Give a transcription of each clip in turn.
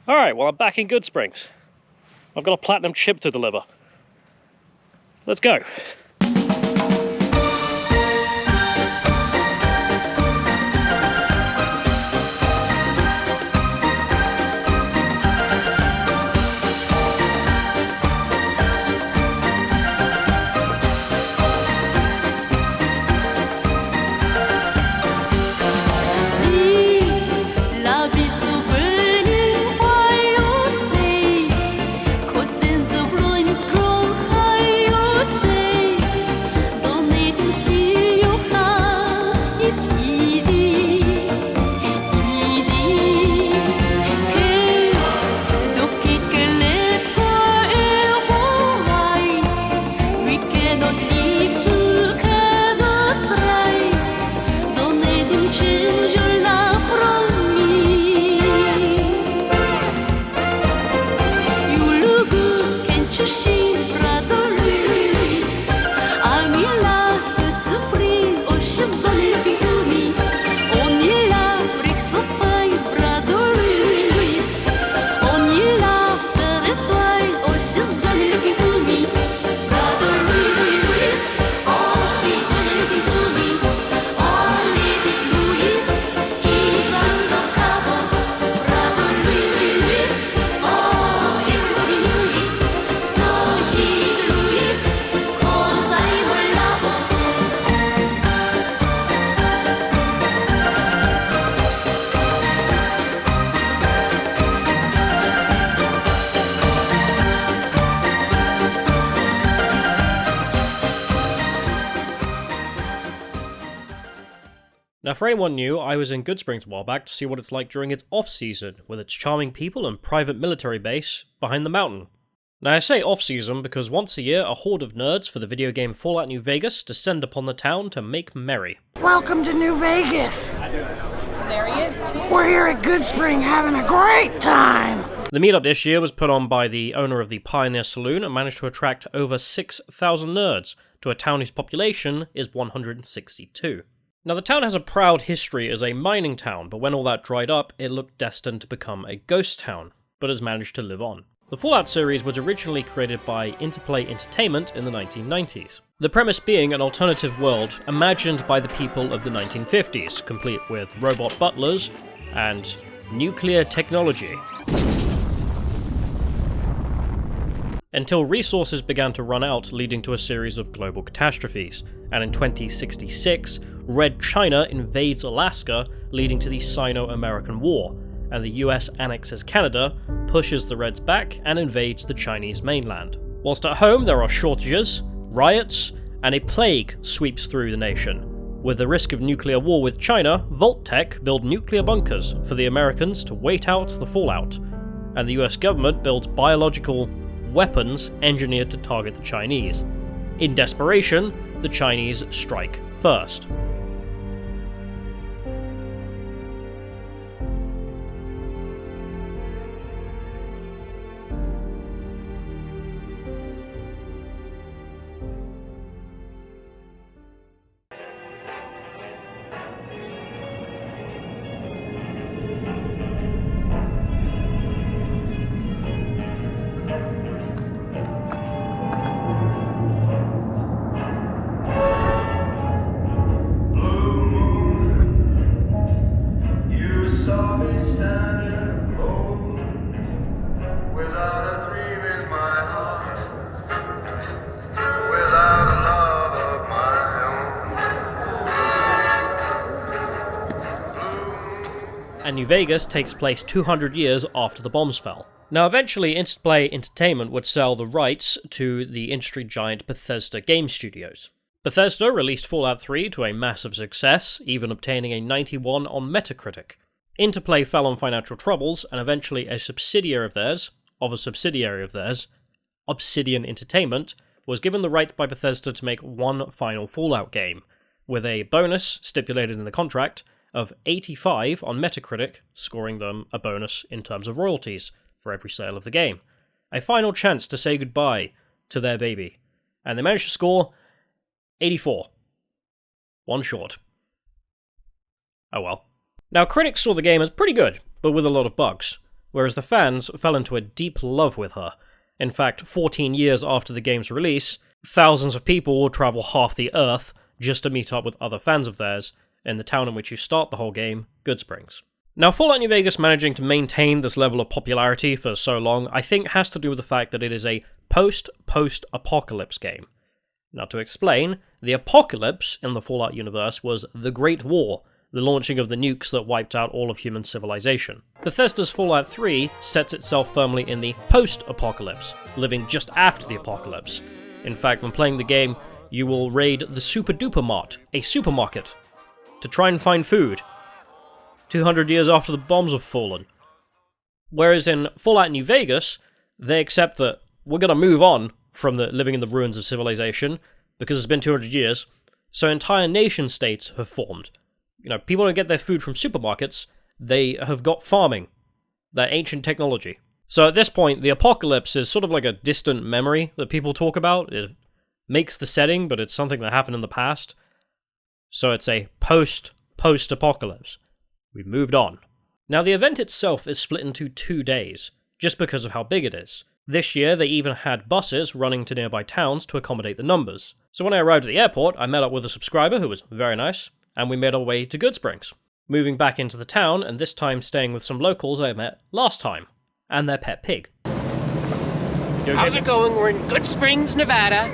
Alright, well I'm back in Good Springs. I've got a platinum chip to deliver. Let's go. Now for anyone new, I was in Good Springs a while back to see what it's like during its off-season, with its charming people and private military base behind the mountain. Now I say off-season because once a year a horde of nerds for the video game Fallout New Vegas descend upon the town to make merry. Welcome to New Vegas! There he is, too. We're here at Good Spring having a great time! The meetup this year was put on by the owner of the Pioneer Saloon and managed to attract over 6,000 nerds to a town whose population is 162. Now the town has a proud history as a mining town, but when all that dried up, it looked destined to become a ghost town, but has managed to live on. The Fallout series was originally created by Interplay Entertainment in the 1990s. The premise being an alternative world imagined by the people of the 1950s, complete with robot butlers and nuclear technology. Until resources began to run out, leading to a series of global catastrophes, and in 2066, Red China invades Alaska, leading to the Sino-American War, and the US annexes Canada, pushes the Reds back, and invades the Chinese mainland. Whilst at home there are shortages, riots, and a plague sweeps through the nation. With the risk of nuclear war with China, Vault-Tec build nuclear bunkers for the Americans to wait out the fallout, and the US government builds biological weapons engineered to target the Chinese. In desperation, the Chinese strike first. And New Vegas takes place 200 years after the bombs fell. Now eventually Interplay Entertainment would sell the rights to the industry giant Bethesda Game Studios. Bethesda released Fallout 3 to a massive success, even obtaining a 91 on Metacritic. Interplay fell on financial troubles, and eventually a subsidiary of theirs, Obsidian Entertainment, was given the right by Bethesda to make one final Fallout game, with a bonus stipulated in the contract of 85 on Metacritic, scoring them a bonus in terms of royalties for every sale of the game. A final chance to say goodbye to their baby. And they managed to score 84. One short. Oh well. Now, critics saw the game as pretty good, but with a lot of bugs, whereas the fans fell into a deep love with her. In fact, 14 years after the game's release, thousands of people will travel half the Earth just to meet up with other fans of theirs in the town in which you start the whole game, Goodsprings. Now, Fallout New Vegas managing to maintain this level of popularity for so long, I think has to do with the fact that it is a post-apocalypse game. Now, to explain, the apocalypse in the Fallout universe was the Great War, the launching of the nukes that wiped out all of human civilization. Bethesda's Fallout 3 sets itself firmly in the post-apocalypse, living just after the apocalypse. In fact, when playing the game, you will raid the Super Duper Mart, a supermarket, to try and find food, 200 years after the bombs have fallen. Whereas in Fallout New Vegas, they accept that we're going to move on from the living in the ruins of civilization, because it's been 200 years, so entire nation-states have formed. People don't get their food from supermarkets, they have got farming, that ancient technology. So at this point, the apocalypse is sort of like a distant memory that people talk about. It makes the setting, but it's something that happened in the past. So it's a post-apocalypse. We've moved on. Now, the event itself is split into 2 days, just because of how big it is. This year, they even had buses running to nearby towns to accommodate the numbers. So when I arrived at the airport, I met up with a subscriber who was very nice, and we made our way to Goodsprings. Moving back into the town, and this time staying with some locals I met last time, and their pet pig. How's it going? We're in Goodsprings, Nevada.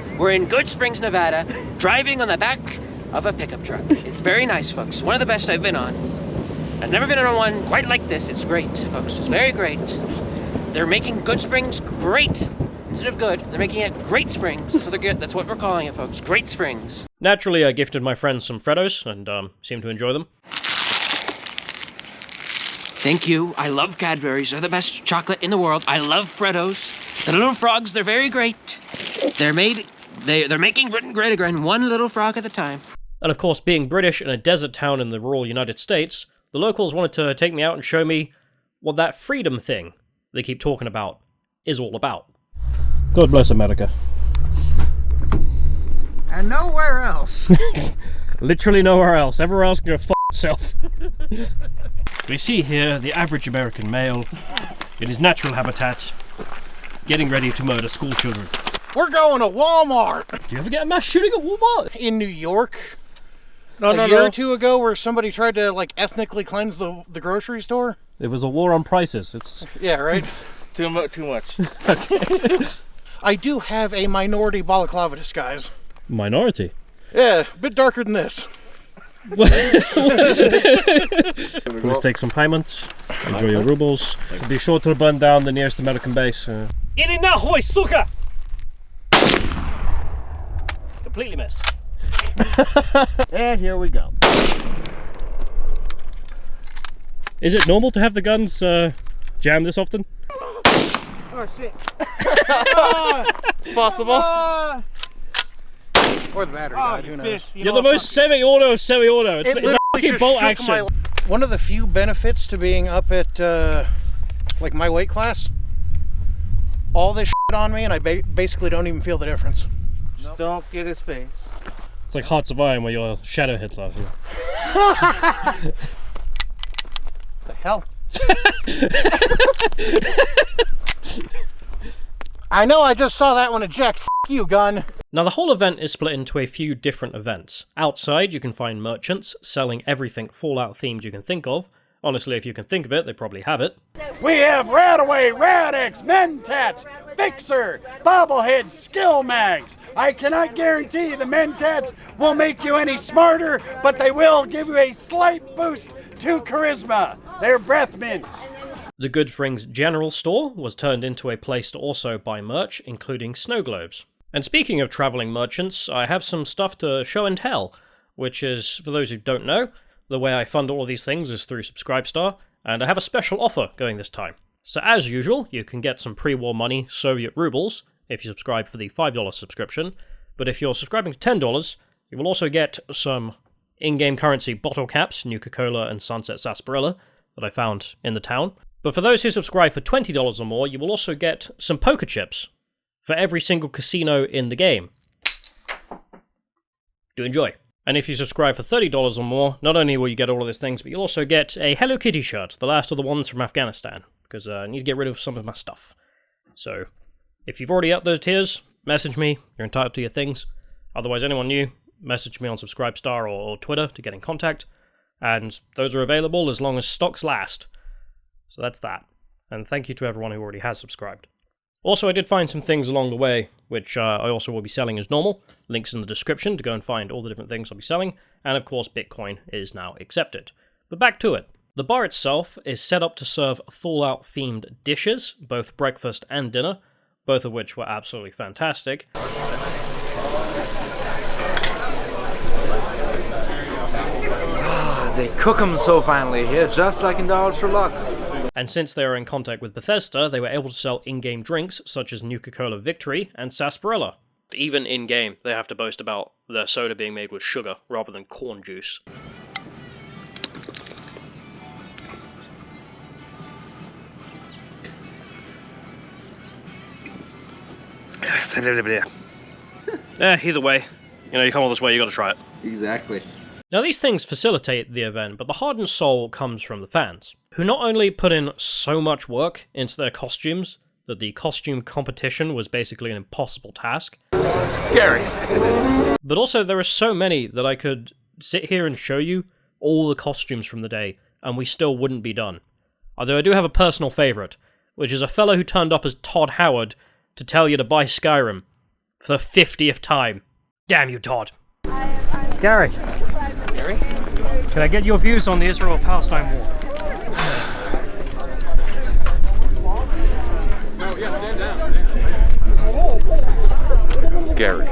Driving on the back of a pickup truck. It's very nice, folks. One of the best I've been on. I've never been on one quite like this. It's great, folks. It's very great. They're making Goodsprings great. Instead of good, they're making it Great Springs. So they're good. That's what we're calling it, folks. Great Springs. Naturally, I gifted my friends some Freddos, and seemed to enjoy them. Thank you. I love Cadbury's. They're the best chocolate in the world. I love Freddos. The little frogs, they're very great. They're making Britain great again, one little frog at a time. And of course, being British in a desert town in the rural United States, the locals wanted to take me out and show me what that freedom thing they keep talking about is all about. God bless America. And nowhere else. Literally nowhere else. Everywhere else can go f*** itself. We see here the average American male in his natural habitat, getting ready to murder school children. We're going to Walmart. Do you ever get a mass shooting at Walmart? In New York. A year or two ago, where somebody tried to ethnically cleanse the grocery store. It was a war on prices. It's Yeah, right. Too much. okay. I do have a minority balaclava disguise. Minority. Yeah, a bit darker than this. Please take some payments. Enjoy your rubles. Be sure to burn down the nearest American base. Iди nahoj, suka! Completely missed. And here we go. Is it normal to have the guns jam this often? Oh shit. It's possible. Or the battery died, who knows. You're the most semi-auto. It's a fucking bolt action. One of the few benefits to being up at my weight class, all this shit on me and I basically don't even feel the difference. Nope. Don't get his face. It's like Hearts of Iron where you're Shadow Hitler. The hell? I know I just saw that one eject. F you, gun. Now, the whole event is split into a few different events. Outside, you can find merchants selling everything Fallout themed you can think of. Honestly, if you can think of it, they probably have it. We have Radaway, Radix, Mentats, Fixer, Bobblehead, Skill Mags. I cannot guarantee the Mentats will make you any smarter, but they will give you a slight boost to charisma. They're breath mints. The Goodsprings General Store was turned into a place to also buy merch, including snow globes. And speaking of traveling merchants, I have some stuff to show and tell, which is, for those who don't know, the way I fund all of these things is through Subscribestar, and I have a special offer going this time. So as usual, you can get some pre-war money, Soviet rubles, if you subscribe for the $5 subscription, but if you're subscribing to $10, you will also get some in-game currency bottle caps, Nuka-Cola and Sunset Sarsaparilla, that I found in the town. But for those who subscribe for $20 or more, you will also get some poker chips for every single casino in the game. Do enjoy. And if you subscribe for $30 or more, not only will you get all of these things, but you'll also get a Hello Kitty shirt, the last of the ones from Afghanistan. because I need to get rid of some of my stuff. So, if you've already upped those tiers, message me, you're entitled to your things. Otherwise, anyone new, message me on Subscribestar or Twitter to get in contact, and those are available as long as stocks last. So that's that, and thank you to everyone who already has subscribed. Also, I did find some things along the way, which I also will be selling as normal. Links in the description to go and find all the different things I'll be selling, and of course Bitcoin is now accepted. But back to it. The bar itself is set up to serve Fallout-themed dishes, both breakfast and dinner, both of which were absolutely fantastic. They cook them so finely here, just like in the Ultra Lux. And since they are in contact with Bethesda, they were able to sell in-game drinks such as Nuka-Cola Victory and Sarsaparilla. Even in-game, they have to boast about their soda being made with sugar rather than corn juice. Either way, you come all this way, you gotta try it. Exactly. Now these things facilitate the event, but the heart and soul comes from the fans, who not only put in so much work into their costumes that the costume competition was basically an impossible task, Gary! but also there are so many that I could sit here and show you all the costumes from the day, and we still wouldn't be done. Although I do have a personal favourite, which is a fellow who turned up as Todd Howard to tell you to buy Skyrim for the 50th time. Damn you, Todd. Gary. Gary? Can I get your views on the Israel-Palestine war? Gary.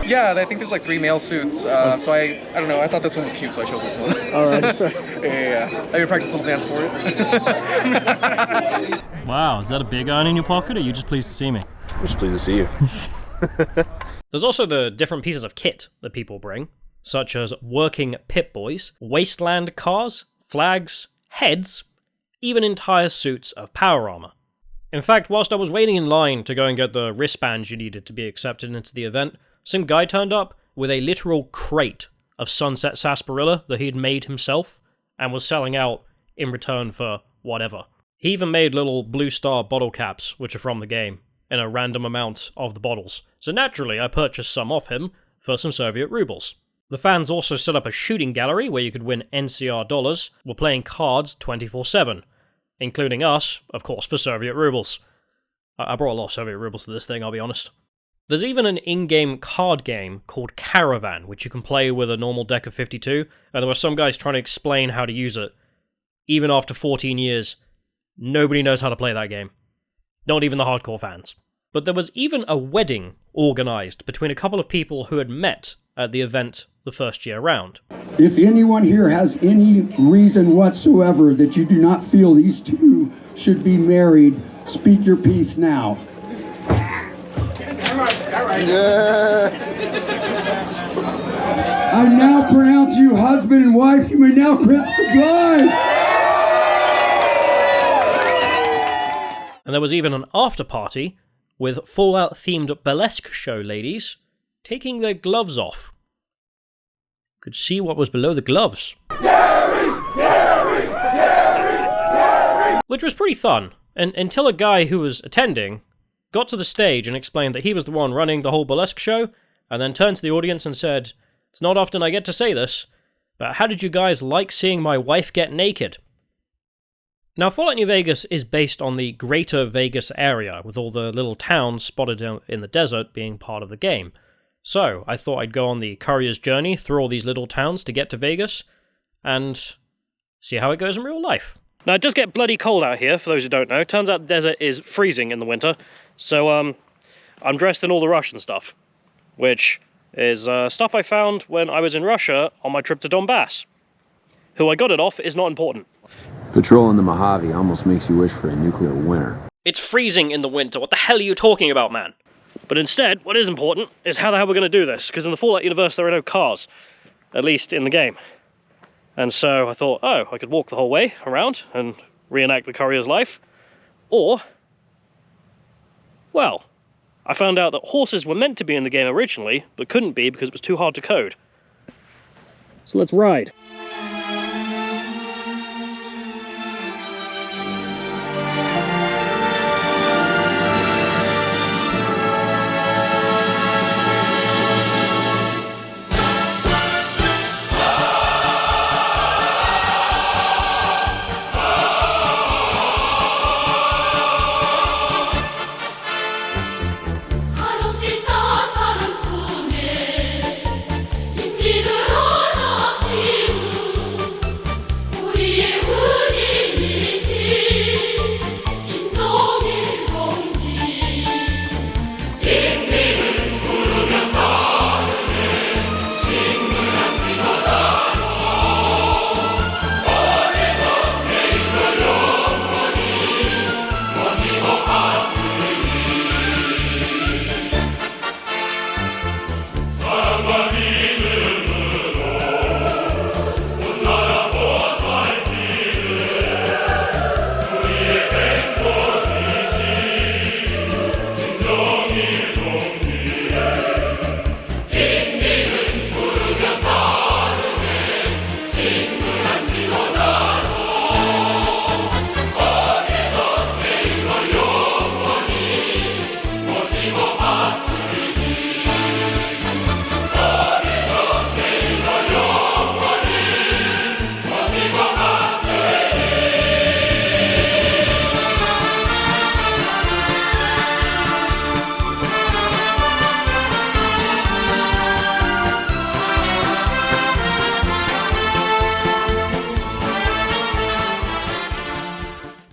Yeah, I think there's like 3 male suits, so I don't know, I thought this one was cute, so I chose this one. Alright. yeah. Have you practiced a little dance for it? Wow, is that a big iron in your pocket, or are you just pleased to see me? I'm just pleased to see you. There's also the different pieces of kit that people bring, such as working Pip-Boys, wasteland cars, flags, heads, even entire suits of power armor. In fact, whilst I was waiting in line to go and get the wristbands you needed to be accepted into the event, some guy turned up with a literal crate of Sunset Sarsaparilla that he'd made himself, and was selling out in return for whatever. He even made little Blue Star bottle caps, which are from the game, in a random amount of the bottles. So naturally, I purchased some off him for some Soviet rubles. The fans also set up a shooting gallery where you could win NCR dollars while playing cards 24/7, including us, of course, for Soviet rubles. I brought a lot of Soviet rubles to this thing, I'll be honest. There's even an in-game card game called Caravan, which you can play with a normal deck of 52, and there were some guys trying to explain how to use it. Even after 14 years, nobody knows how to play that game. Not even the hardcore fans. But there was even a wedding organised between a couple of people who had met at the event the first year round. If anyone here has any reason whatsoever that you do not feel these two should be married, speak your piece now. I now pronounce you husband and wife. You may now kiss the bride. And there was even an after party with Fallout-themed burlesque show ladies taking their gloves off. Could see what was below the gloves. Which was pretty fun, and until a guy who was attending got to the stage and explained that he was the one running the whole burlesque show, and then turned to the audience and said, "It's not often I get to say this, but how did you guys like seeing my wife get naked?" Now, Fallout New Vegas is based on the greater Vegas area, with all the little towns spotted in the desert being part of the game. So, I thought I'd go on the courier's journey through all these little towns to get to Vegas, and see how it goes in real life. Now, it does get bloody cold out here, for those who don't know. Turns out the desert is freezing in the winter, so I'm dressed in all the Russian stuff, which is stuff I found when I was in Russia on my trip to Donbass. Who I got it off is not important. Patrolling the Mojave almost makes you wish for a nuclear winter. It's freezing in the winter, what the hell are you talking about, man? But instead, what is important is how the hell we're going to do this, because in the Fallout universe there are no cars, at least in the game. And so I thought, oh, I could walk the whole way around and reenact the courier's life, or, well, I found out that horses were meant to be in the game originally, but couldn't be because it was too hard to code. So let's ride.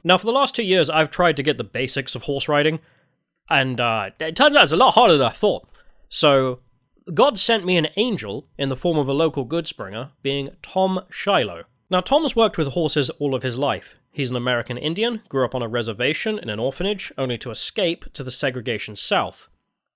Now, for the last 2 years, I've tried to get the basics of horse riding, and it turns out it's a lot harder than I thought. So, God sent me an angel in the form of a local goodspringer, being Tom Shiloh. Now, Tom has worked with horses all of his life. He's an American Indian, grew up on a reservation in an orphanage, only to escape to the segregation South.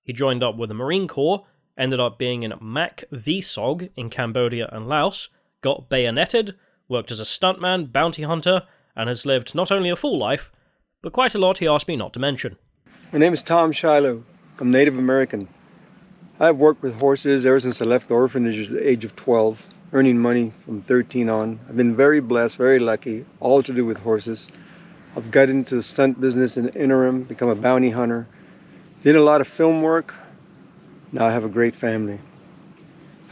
He joined up with the Marine Corps, ended up being in Mac VSOG in Cambodia and Laos, got bayoneted, worked as a stuntman, bounty hunter, and has lived not only a full life, but quite a lot he asked me not to mention. My name is Tom Shiloh. I'm Native American. I've worked with horses ever since I left the orphanage at the age of 12, earning money from 13 on. I've been very blessed, very lucky, all to do with horses. I've got into the stunt business in the interim, become a bounty hunter, did a lot of film work. Now I have a great family.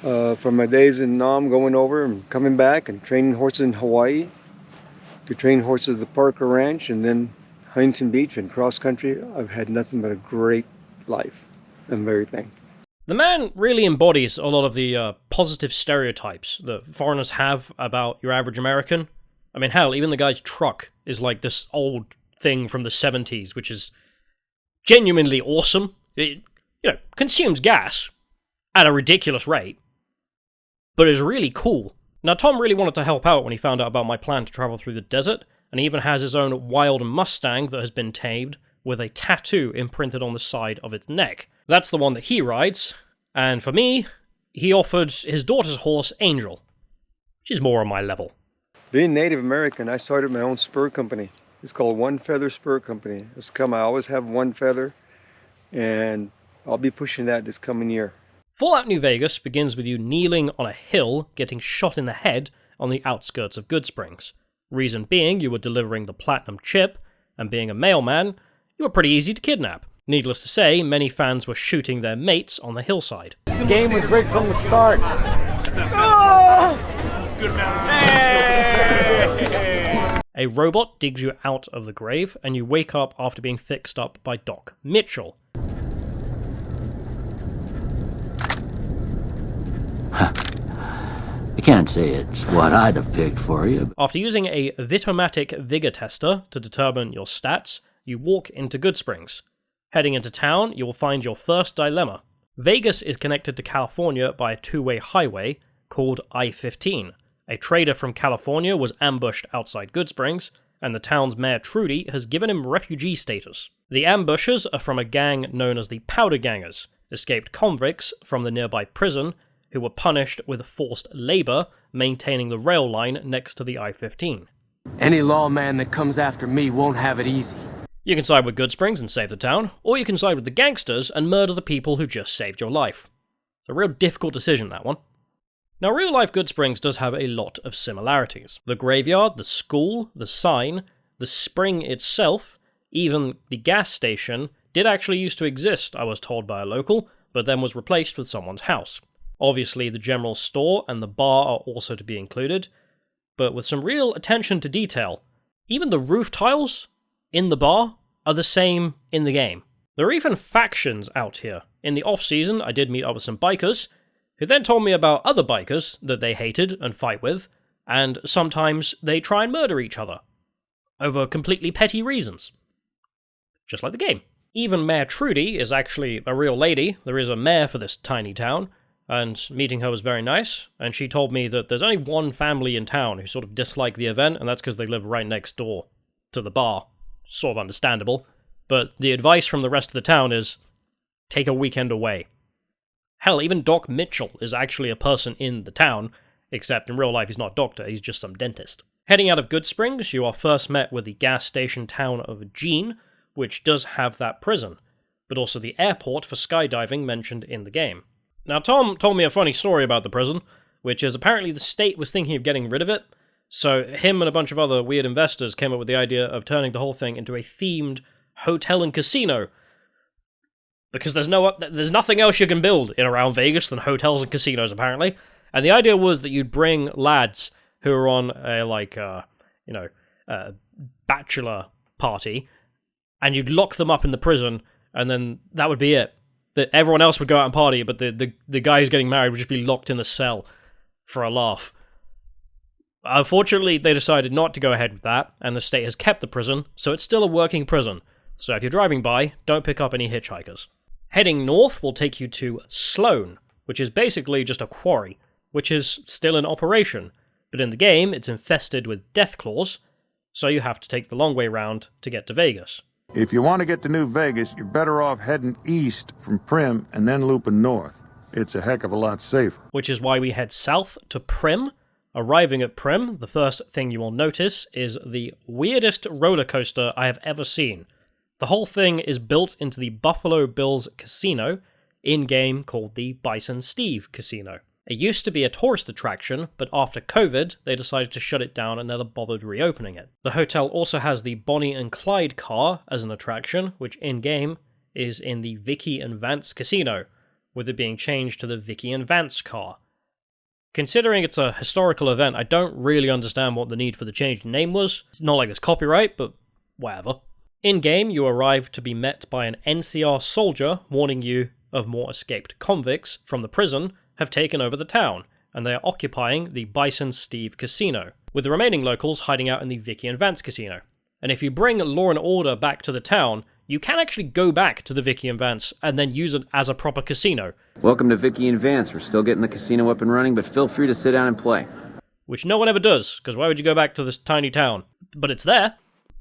From my days in Nam, going over and coming back and training horses in Hawaii, to train horses at the Parker Ranch and then Huntington Beach and cross country, I've had nothing but a great life. I'm very thankful. The man really embodies a lot of the positive stereotypes that foreigners have about your average American. I mean, hell, even the guy's truck is like this old thing from the 70s, which is genuinely awesome. It, consumes gas at a ridiculous rate, but is really cool. Now, Tom really wanted to help out when he found out about my plan to travel through the desert, and he even has his own wild Mustang that has been tamed with a tattoo imprinted on the side of its neck. That's the one that he rides, and for me, he offered his daughter's horse, Angel, which is more on my level. Being Native American, I started my own spur company. It's called One Feather Spur Company. I always have one feather, and I'll be pushing that this coming year. Fallout New Vegas begins with you kneeling on a hill, getting shot in the head on the outskirts of Goodsprings. Reason being, you were delivering the Platinum Chip, and being a mailman, you were pretty easy to kidnap. Needless to say, many fans were shooting their mates on the hillside. The game was rigged from the start. A robot digs you out of the grave, and you wake up after being fixed up by Doc Mitchell. I can't say it's what I'd have picked for you. After using a Vitomatic Vigor Tester to determine your stats, you walk into Goodsprings. Heading into town, you will find your first dilemma. Vegas is connected to California by a two-way highway called I-15. A trader from California was ambushed outside Goodsprings, and the town's mayor Trudy has given him refugee status. The ambushers are from a gang known as the Powder Gangers, escaped convicts from the nearby prison, who were punished with forced labor maintaining the rail line next to the I-15. Any lawman that comes after me won't have it easy. You can side with Goodsprings and save the town, or you can side with the gangsters and murder the people who just saved your life. It's a real difficult decision, that one. Now, real-life Goodsprings does have a lot of similarities. The graveyard, the school, the sign, the spring itself, even the gas station, did actually used to exist, I was told by a local, but then was replaced with someone's house. Obviously, the general store and the bar are also to be included, but with some real attention to detail. Even the roof tiles in the bar are the same in the game. There are even factions out here. In the off-season, I did meet up with some bikers, who then told me about other bikers that they hated and fight with, and sometimes they try and murder each other, over completely petty reasons. Just like the game. Even Mayor Trudy is actually a real lady. There is a mayor for this tiny town, and meeting her was very nice, and she told me that there's only one family in town who sort of dislike the event, and that's because they live right next door to the bar. Sort of understandable, but the advice from the rest of the town is, take a weekend away. Hell, even Doc Mitchell is actually a person in the town, except in real life he's not a doctor, he's just some dentist. Heading out of Goodsprings, you are first met with the gas station town of Jean, which does have that prison, but also the airport for skydiving mentioned in the game. Now, Tom told me a funny story about the prison, which is apparently the state was thinking of getting rid of it, so him and a bunch of other weird investors came up with the idea of turning the whole thing into a themed hotel and casino. Because there's nothing else you can build in around Vegas than hotels and casinos, apparently. And the idea was that you'd bring lads who are on a bachelor party, and you'd lock them up in the prison, and then that would be it. That everyone else would go out and party, but the guy who's getting married would just be locked in the cell for a laugh. Unfortunately, they decided not to go ahead with that, and the state has kept the prison, so it's still a working prison. So if you're driving by, don't pick up any hitchhikers. Heading north will take you to Sloan, which is basically just a quarry, which is still in operation, but in the game it's infested with death claws, so you have to take the long way round to get to Vegas. If you want to get to New Vegas, you're better off heading east from Primm and then looping north. It's a heck of a lot safer. Which is why we head south to Primm. Arriving at Primm, the first thing you will notice is the weirdest roller coaster I have ever seen. The whole thing is built into the Buffalo Bills casino, in-game called the Bison Steve Casino. It used to be a tourist attraction, but after COVID, they decided to shut it down and never bothered reopening it. The hotel also has the Bonnie and Clyde car as an attraction, which in-game is in the Vicky and Vance Casino, with it being changed to the Vicky and Vance car. Considering it's a historical event, I don't really understand what the need for the change in name was. It's not like it's copyright, but whatever. In-game, you arrive to be met by an NCR soldier warning you of more escaped convicts from the prison have taken over the town, and they are occupying the Bison Steve Casino, with the remaining locals hiding out in the Vicky and Vance Casino. And if you bring law and order back to the town, you can actually go back to the Vicky and Vance and then use it as a proper casino. Welcome to Vicky and Vance. We're still getting the casino up and running, but feel free to sit down and play. Which no one ever does, because why would you go back to this tiny town? But it's there.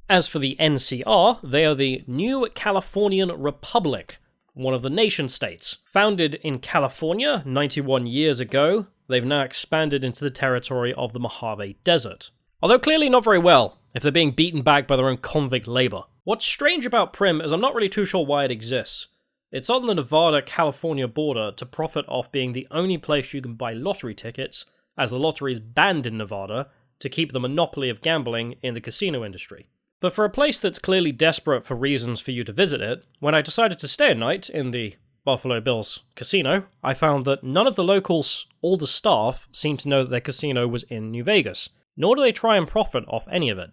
As for the NCR, they are the New Californian Republic, one of the nation states. Founded in California 91 years ago, they've now expanded into the territory of the Mojave Desert. Although clearly not very well, if they're being beaten back by their own convict labor. What's strange about Primm is I'm not really too sure why it exists. It's on the Nevada-California border to profit off being the only place you can buy lottery tickets, as the lottery is banned in Nevada to keep the monopoly of gambling in the casino industry. But for a place that's clearly desperate for reasons for you to visit it, when I decided to stay a night in the Buffalo Bills casino, I found that none of the locals or the staff seemed to know that their casino was in New Vegas, nor do they try and profit off any of it.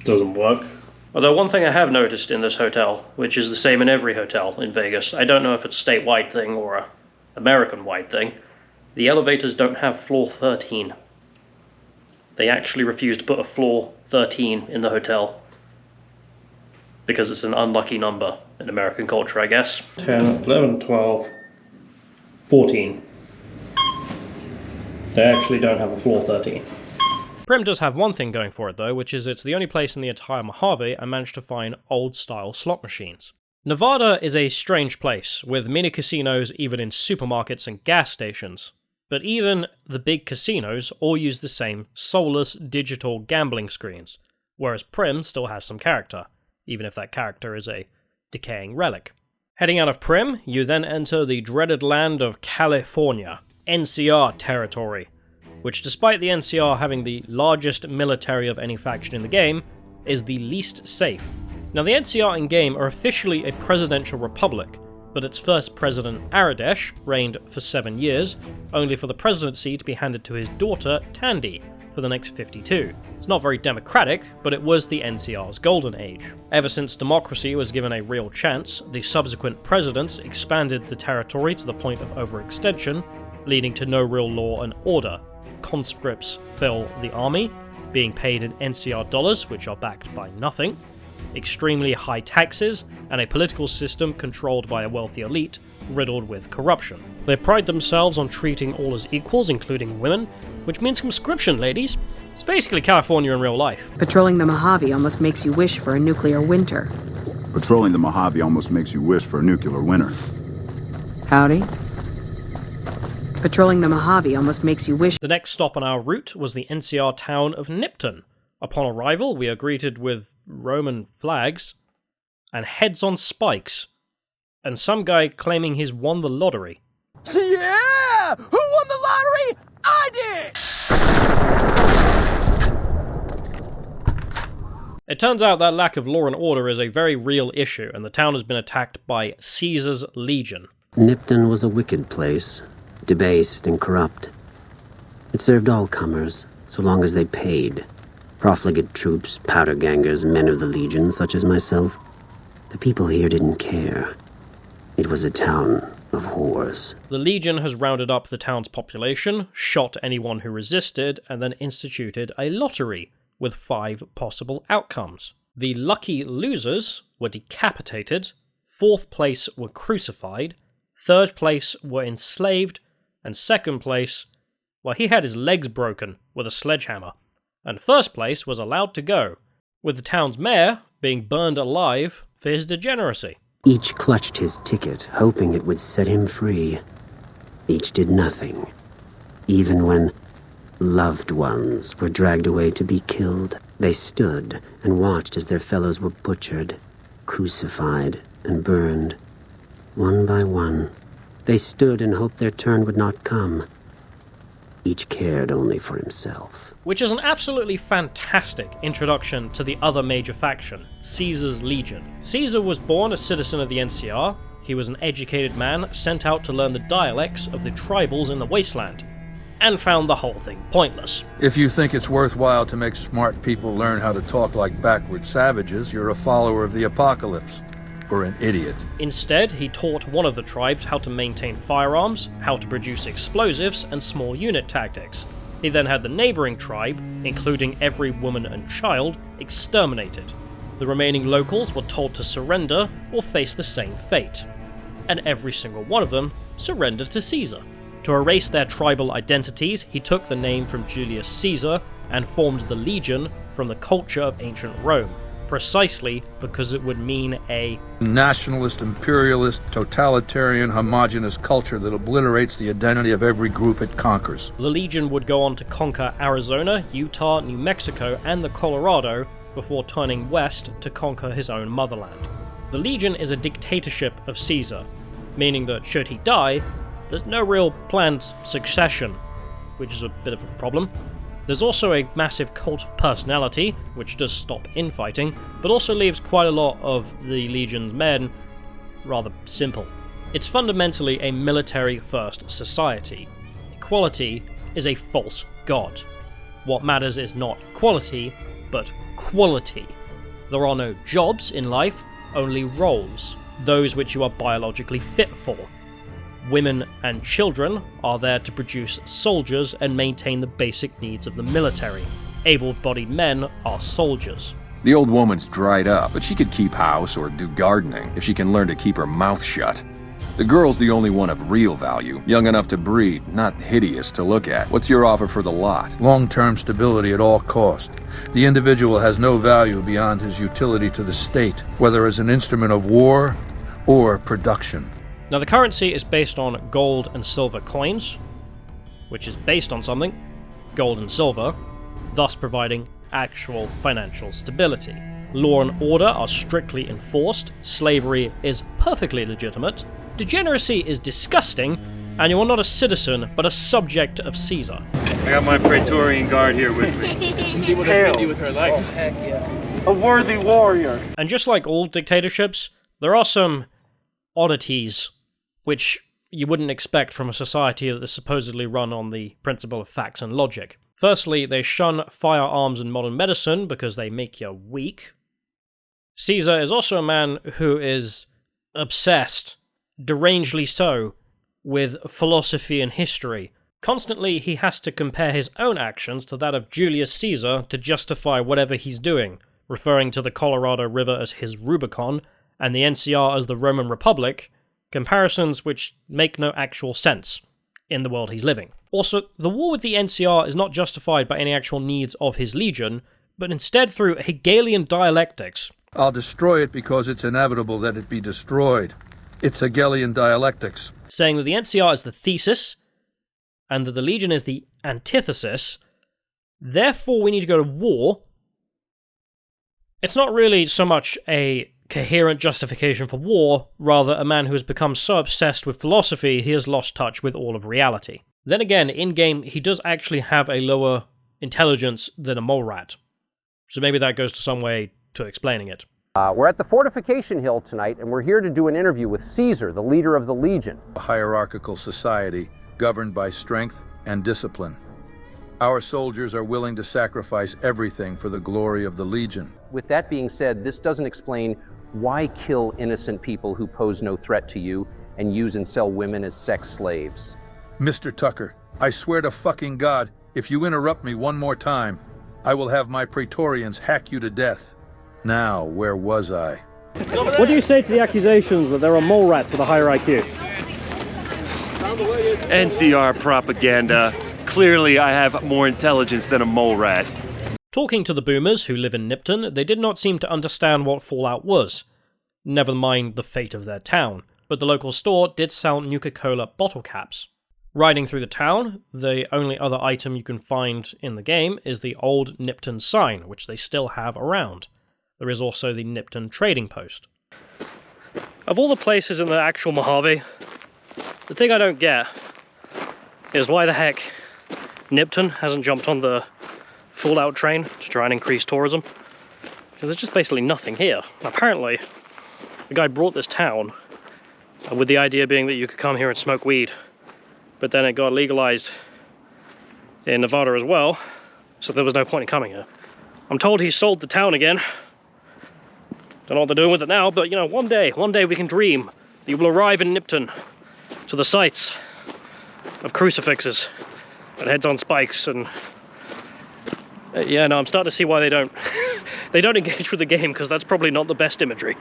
Doesn't work. Although one thing I have noticed in this hotel, which is the same in every hotel in Vegas, I don't know if it's a statewide thing or a American-wide thing, the elevators don't have floor 13. They actually refuse to put a floor 13 in the hotel because it's an unlucky number in American culture, I guess. 10, 11, 12, 14. They actually don't have a floor 13. Primm does have one thing going for it though, which is it's the only place in the entire Mojave I managed to find old-style slot machines. Nevada is a strange place, with mini casinos even in supermarkets and gas stations. But even the big casinos all use the same soulless digital gambling screens, whereas Primm still has some character, even if that character is a decaying relic. Heading out of Primm, you then enter the dreaded land of California, NCR territory, which despite the NCR having the largest military of any faction in the game, is the least safe. Now the NCR in-game are officially a presidential republic, but its first president, Aradesh, reigned for 7 years, only for the presidency to be handed to his daughter, Tandy, for the next 52. It's not very democratic, but it was the NCR's golden age. Ever since democracy was given a real chance, the subsequent presidents expanded the territory to the point of overextension, leading to no real law and order. Conscripts fill the army, being paid in NCR dollars, which are backed by nothing, extremely high taxes, and a political system controlled by a wealthy elite, riddled with corruption. They pride themselves on treating all as equals, including women, which means conscription, ladies. It's basically California in real life. Patrolling the Mojave almost makes you wish for a nuclear winter. Patrolling the Mojave almost makes you wish for a nuclear winter. Howdy. Patrolling the Mojave almost makes you wish... The next stop on our route was the NCR town of Nipton. Upon arrival, we are greeted with Roman flags and heads on spikes, and some guy claiming he's won the lottery. Yeah! Who won the lottery? I did! It turns out that lack of law and order is a very real issue, and the town has been attacked by Caesar's Legion. Nipton was a wicked place, debased and corrupt. It served all comers, so long as they paid. Profligate troops, powder gangers, men of the Legion, such as myself. The people here didn't care. It was a town of whores. The Legion has rounded up the town's population, shot anyone who resisted, and then instituted a lottery with 5 possible outcomes. The lucky losers were decapitated, 4th place were crucified, 3rd place were enslaved, and 2nd place, well, he had his legs broken with a sledgehammer, and 1st place was allowed to go, with the town's mayor being burned alive for his degeneracy. Each clutched his ticket, hoping it would set him free. Each did nothing, even when loved ones were dragged away to be killed. They stood and watched as their fellows were butchered, crucified, and burned. One by one, they stood and hoped their turn would not come. Each cared only for himself. Which is an absolutely fantastic introduction to the other major faction, Caesar's Legion. Caesar was born a citizen of the NCR. He was an educated man sent out to learn the dialects of the tribals in the wasteland, and found the whole thing pointless. If you think it's worthwhile to make smart people learn how to talk like backward savages, you're a follower of the apocalypse, or an idiot. Instead, he taught one of the tribes how to maintain firearms, how to produce explosives, and small unit tactics. He then had the neighboring tribe, including every woman and child, exterminated. The remaining locals were told to surrender or face the same fate. And every single one of them surrendered to Caesar. To erase their tribal identities, he took the name from Julius Caesar and formed the Legion from the culture of ancient Rome, precisely because it would mean a nationalist, imperialist, totalitarian, homogenous culture that obliterates the identity of every group it conquers. The Legion would go on to conquer Arizona, Utah, New Mexico, and the Colorado before turning west to conquer his own motherland. The Legion is a dictatorship of Caesar, meaning that should he die, there's no real planned succession, which is a bit of a problem. There's also a massive cult of personality, which does stop infighting, but also leaves quite a lot of the Legion's men rather simple. It's fundamentally a military-first society. Equality is a false god. What matters is not equality, but quality. There are no jobs in life, only roles, those which you are biologically fit for. Women and children are there to produce soldiers and maintain the basic needs of the military. Able-bodied men are soldiers. The old woman's dried up, but she could keep house or do gardening if she can learn to keep her mouth shut. The girl's the only one of real value, young enough to breed, not hideous to look at. What's your offer for the lot? Long-term stability at all cost. The individual has no value beyond his utility to the state, whether as an instrument of war or production. Now, the currency is based on gold and silver coins, which is based on something, gold and silver, thus providing actual financial stability. Law and order are strictly enforced, slavery is perfectly legitimate, degeneracy is disgusting, and you are not a citizen, but a subject of Caesar. I got my Praetorian guard here with me. See what I can do with her life. Oh, heck yeah. A worthy warrior. And just like all dictatorships, there are some oddities which you wouldn't expect from a society that is supposedly run on the principle of facts and logic. Firstly, they shun firearms and modern medicine because they make you weak. Caesar is also a man who is obsessed, derangedly so, with philosophy and history. Constantly, he has to compare his own actions to that of Julius Caesar to justify whatever he's doing, referring to the Colorado River as his Rubicon, and the NCR as the Roman Republic, comparisons which make no actual sense in the world he's living. Also, the war with the NCR is not justified by any actual needs of his legion, but instead through Hegelian dialectics. I'll destroy it because it's inevitable that it be destroyed. It's Hegelian dialectics. Saying that the NCR is the thesis, and that the legion is the antithesis, therefore we need to go to war. It's not really so much a coherent justification for war, rather a man who has become so obsessed with philosophy he has lost touch with all of reality. Then again, in-game, he does actually have a lower intelligence than a mole rat. So maybe that goes to some way to explaining it. We're at the Fortification Hill tonight, and we're here to do an interview with Caesar, the leader of the Legion. A hierarchical society governed by strength and discipline. Our soldiers are willing to sacrifice everything for the glory of the Legion. With that being said, this doesn't explain Why kill innocent people who pose no threat to you and use and sell women as sex slaves? Mr. Tucker, I swear to fucking God, if you interrupt me one more time, I will have my Praetorians hack you to death. Now, where was I? What do you say to the accusations that there are mole rats with a higher IQ? NCR propaganda. Clearly, I have more intelligence than a mole rat. Talking to the boomers who live in Nipton, they did not seem to understand what Fallout was. Never mind the fate of their town, but the local store did sell Nuka-Cola bottle caps. Riding through the town, the only other item you can find in the game is the old Nipton sign, which they still have around. There is also the Nipton trading post. Of all the places in the actual Mojave, the thing I don't get is why the heck Nipton hasn't jumped on the Fallout train to try and increase tourism. Because there's just basically nothing here. Apparently, the guy brought this town with the idea being that you could come here and smoke weed, but then it got legalized in Nevada as well, so there was no point in coming here. I'm told he sold the town again. Don't know what they're doing with it now, but you know, one day we can dream that you will arrive in Nipton to the sights of crucifixes and heads on spikes and yeah, no, I'm starting to see why they don't engage with the game, because that's probably not the best imagery.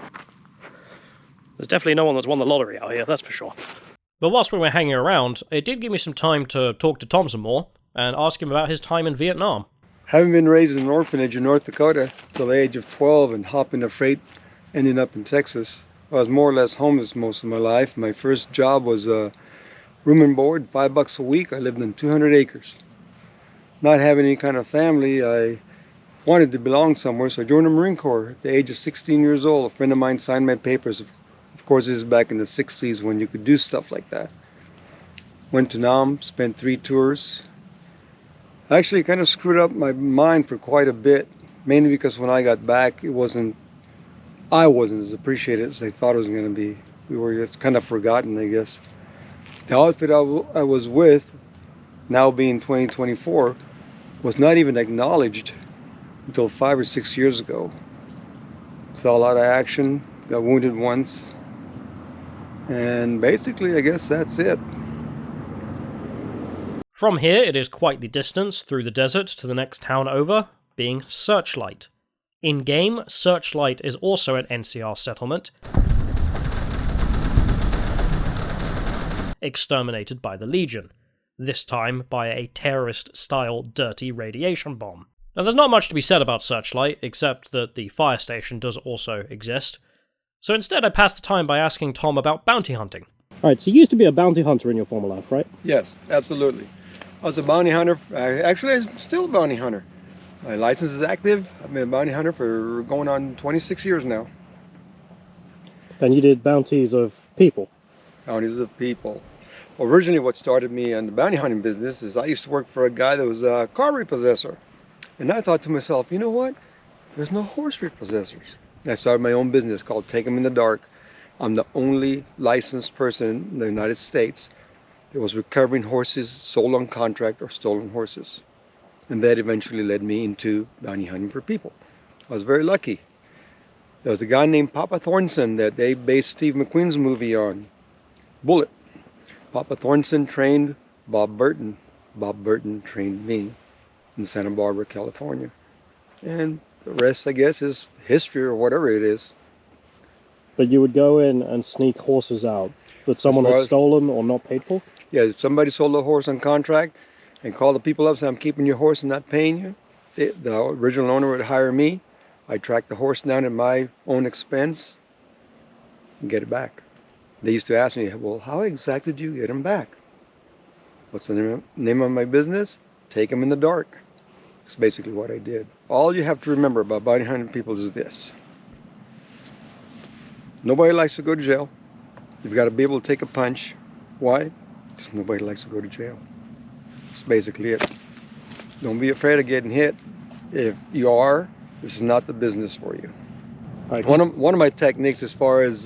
There's definitely no one that's won the lottery out here, that's for sure. But whilst we were hanging around, it did give me some time to talk to Tom some more and ask him about his time in Vietnam. Having been raised in an orphanage in North Dakota till the age of 12 and hopping a freight, ending up in Texas, I was more or less homeless most of my life. My first job was room and board, $5 a week. I lived in 200 acres. Not having any kind of family, I wanted to belong somewhere, so I joined the Marine Corps. At the age of 16 years old, a friend of mine signed my papers. Of course, this is back in the 60s when you could do stuff like that. Went to Nam, spent 3 tours. I actually kind of screwed up my mind for quite a bit, mainly because when I got back, I wasn't as appreciated as I thought it was going to be. We were just kind of forgotten, I guess. The outfit I was with, now being 2024, was not even acknowledged until 5 or 6 years ago. Saw a lot of action, got wounded once, and basically I guess that's it. From here it is quite the distance through the desert to the next town over, being Searchlight. In-game, Searchlight is also an NCR settlement, exterminated by the Legion, this time by a terrorist-style dirty radiation bomb. Now there's not much to be said about Searchlight, except that the fire station does also exist. So instead I passed the time by asking Tom about bounty hunting. Alright, so you used to be a bounty hunter in your former life, right? Yes, absolutely. I was a bounty hunter. Actually, I'm still a bounty hunter. My license is active. I've been a bounty hunter for going on 26 years now. And you did bounties of people? Bounties of people. Originally what started me in the bounty hunting business is I used to work for a guy that was a car repossessor. And I thought to myself, you know what? There's no horse repossessors. And I started my own business called Take 'Em in the Dark. I'm the only licensed person in the United States that was recovering horses sold on contract or stolen horses. And that eventually led me into bounty hunting for people. I was very lucky. There was a guy named Papa Thornton that they based Steve McQueen's movie on, Bullet. Papa Thornton trained Bob Burton. Bob Burton trained me in Santa Barbara, California. And the rest, I guess, is history or whatever it is. But you would go in and sneak horses out that someone had stolen or not paid for? Yeah, if somebody sold a horse on contract and called the people up and said, I'm keeping your horse and not paying you, the original owner would hire me. I'd track the horse down at my own expense and get it back. They used to ask me, well, how exactly do you get him back? What's the name of my business? Take 'Em in the Dark. It's basically what I did. All you have to remember about bounty hunting people is this. Nobody likes to go to jail. You've got to be able to take a punch. Why? Because nobody likes to go to jail. That's basically it. Don't be afraid of getting hit. If you are, this is not the business for you. Right. One of my techniques as far as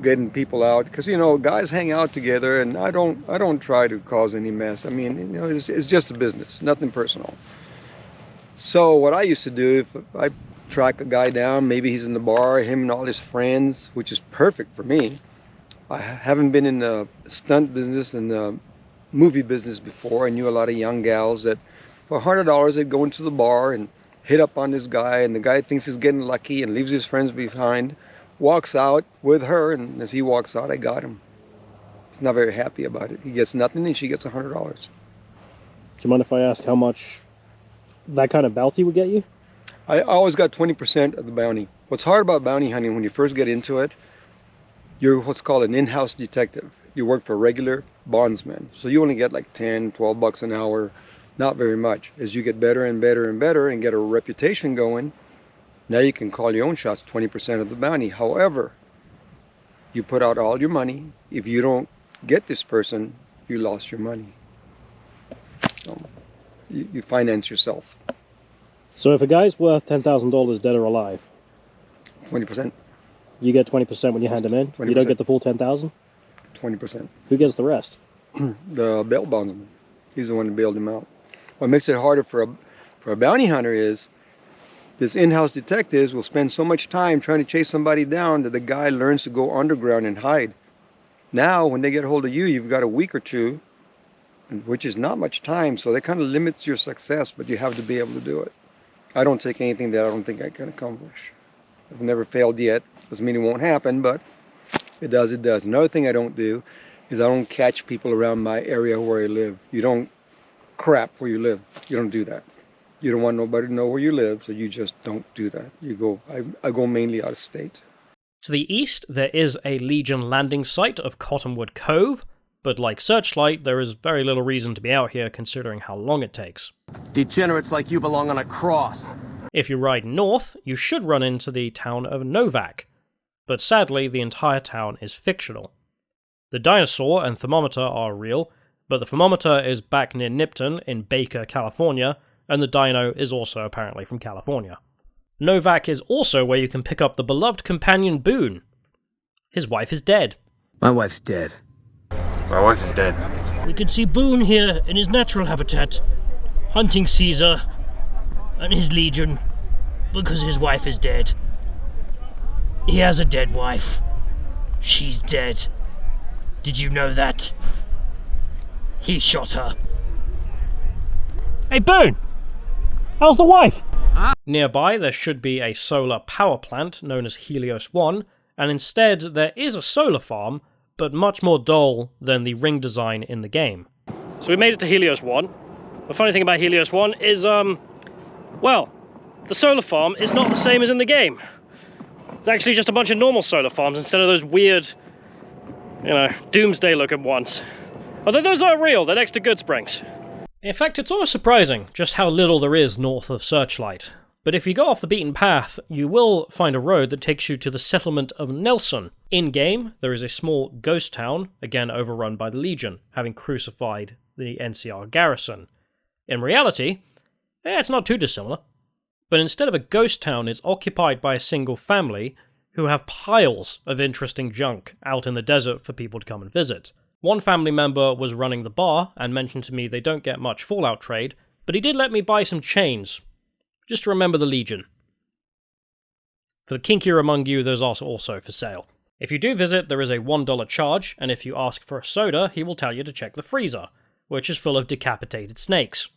getting people out, because you know guys hang out together, and I don't try to cause any mess. I mean, you know, it's just a business, nothing personal. So what I used to do, if I track a guy down. Maybe he's in the bar, him and all his friends, which is perfect for me. I haven't been in the stunt business and the movie business before. I knew a lot of young gals that for $100 they'd go into the bar and hit up on this guy, and the guy thinks he's getting lucky and leaves his friends behind, walks out with her, and as he walks out, I got him. He's not very happy about it. He gets nothing and she gets $100. Do you mind if I ask how much that kind of bounty would get you? I always got 20% of the bounty. What's hard about bounty hunting when you first get into it, you're what's called an in-house detective. You work for regular bondsmen. So you only get like 10, 12 bucks an hour, not very much. As you get better and better and better and get a reputation going, now you can call your own shots, 20% of the bounty. However, you put out all your money. If you don't get this person, you lost your money. So you finance yourself. So if a guy's worth $10,000 dead or alive, 20%. You get 20% when you hand him in? 20%. You don't get the full 10,000? 20%. Who gets the rest? The bail bondsman. He's the one who bailed him out. What makes it harder for a bounty hunter is this in-house detectives will spend so much time trying to chase somebody down that the guy learns to go underground and hide. Now, when they get a hold of you, you've got a week or two, which is not much time, so that kind of limits your success, but you have to be able to do it. I don't take anything that I don't think I can accomplish. I've never failed yet. Doesn't mean it won't happen, but it does, it does. Another thing I don't do is I don't catch people around my area where I live. You don't crap where you live. You don't do that. You don't want nobody to know where you live, so you just don't do that. You go. I go mainly out of state. To the east, there is a Legion landing site of Cottonwood Cove, but like Searchlight, there is very little reason to be out here considering how long it takes. Degenerates like you belong on a cross. If you ride north, you should run into the town of Novak, but sadly the entire town is fictional. The dinosaur and thermometer are real, but the thermometer is back near Nipton in Baker, California, and the dino is also apparently from California. Novak is also where you can pick up the beloved companion Boone. His wife is dead. My wife's dead. My wife is dead. We can see Boone here in his natural habitat, hunting Caesar and his legion because his wife is dead. He has a dead wife. She's dead. Did you know that? He shot her. Hey, Boone! How's the wife? Nearby, there should be a solar power plant known as Helios 1, and instead there is a solar farm, but much more dull than the ring design in the game. So we made it to Helios 1. The funny thing about Helios 1 is, well, the solar farm is not the same as in the game. It's actually just a bunch of normal solar farms instead of those weird, doomsday-looking ones. Although those are real, they're next to Goodsprings. In fact, it's almost surprising just how little there is north of Searchlight. But if you go off the beaten path, you will find a road that takes you to the settlement of Nelson. In-game, there is a small ghost town, again overrun by the Legion, having crucified the NCR garrison. In reality, it's not too dissimilar. But instead of a ghost town, it's occupied by a single family who have piles of interesting junk out in the desert for people to come and visit. One family member was running the bar and mentioned to me they don't get much Fallout trade, but he did let me buy some chains, just to remember the Legion. For the kinkier among you, there's also for sale. If you do visit, there is a $1 charge, and if you ask for a soda, he will tell you to check the freezer, which is full of decapitated snakes,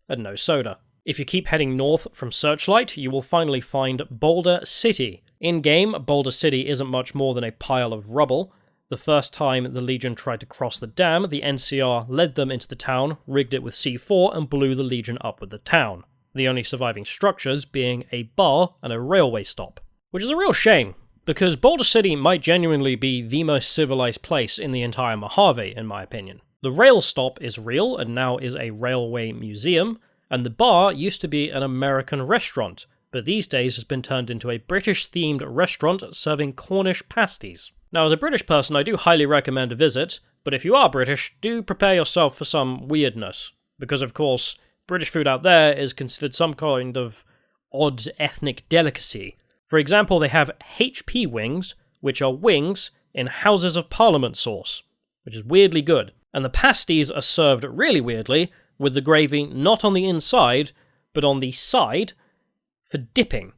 and no soda. If you keep heading north from Searchlight, you will finally find Boulder City. In-game, Boulder City isn't much more than a pile of rubble. The first time the Legion tried to cross the dam, the NCR led them into the town, rigged it with C4, and blew the Legion up with the town. The only surviving structures being a bar and a railway stop. Which is a real shame, because Boulder City might genuinely be the most civilized place in the entire Mojave, in my opinion. The rail stop is real and now is a railway museum, and the bar used to be an American restaurant, but these days has been turned into a British-themed restaurant serving Cornish pasties. Now, as a British person, I do highly recommend a visit, but if you are British, do prepare yourself for some weirdness, because of course, British food out there is considered some kind of odd ethnic delicacy. For example, they have HP wings, which are wings in Houses of Parliament sauce, which is weirdly good. And the pasties are served really weirdly, with the gravy not on the inside, but on the side, for dipping.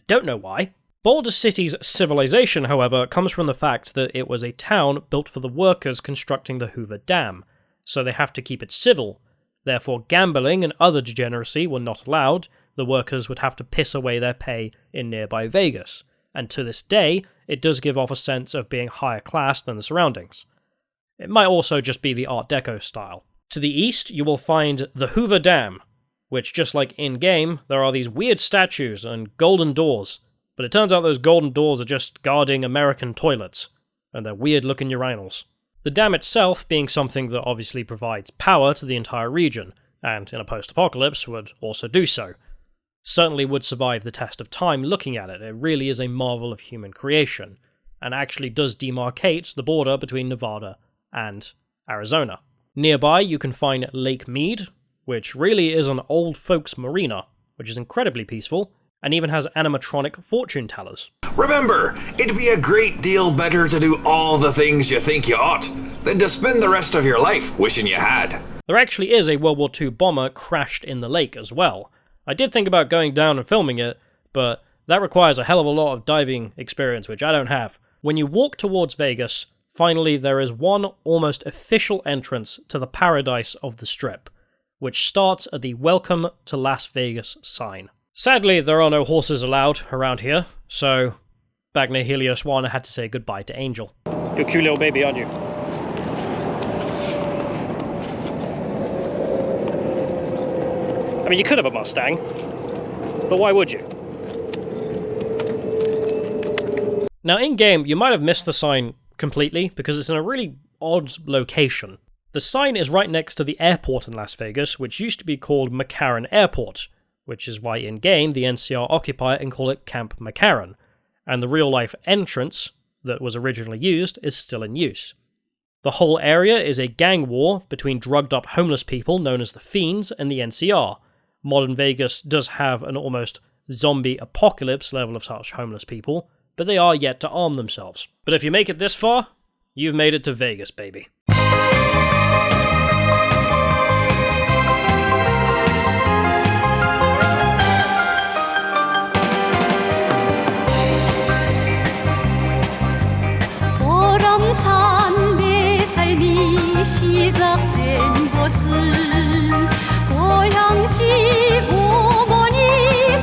Don't know why. Boulder City's civilization, however, comes from the fact that it was a town built for the workers constructing the Hoover Dam, so they have to keep it civil. Therefore, gambling and other degeneracy were not allowed. The workers would have to piss away their pay in nearby Vegas, and to this day, it does give off a sense of being higher class than the surroundings. It might also just be the Art Deco style. To the east, you will find the Hoover Dam, which, just like in-game, there are these weird statues and golden doors. But it turns out those golden doors are just guarding American toilets, and they're weird-looking urinals. The dam itself being something that obviously provides power to the entire region, and in a post-apocalypse would also do so. Certainly would survive the test of time looking at it. It really is a marvel of human creation, and actually does demarcate the border between Nevada and Arizona. Nearby you can find Lake Mead, which really is an old folks marina, which is incredibly peaceful, and even has animatronic fortune tellers. Remember, it'd be a great deal better to do all the things you think you ought than to spend the rest of your life wishing you had. There actually is a World War II bomber crashed in the lake as well. I did think about going down and filming it, but that requires a hell of a lot of diving experience, which I don't have. When you walk towards Vegas, finally there is one almost official entrance to the paradise of the Strip, which starts at the Welcome to Las Vegas sign. Sadly, there are no horses allowed around here, so back near Helios 1 I had to say goodbye to Angel. You're a cute little baby, aren't you? I mean, you could have a Mustang, but why would you? Now, in-game, you might have missed the sign completely, because it's in a really odd location. The sign is right next to the airport in Las Vegas, which used to be called McCarran Airport, which is why in-game the NCR occupy it and call it Camp McCarran, and the real-life entrance that was originally used is still in use. The whole area is a gang war between drugged-up homeless people known as the Fiends and the NCR. Modern Vegas does have an almost zombie apocalypse level of such homeless people, but they are yet to arm themselves. But if you make it this far, you've made it to Vegas, baby. 보람찬 내 삶이 시작된 곳은 고향집 어머니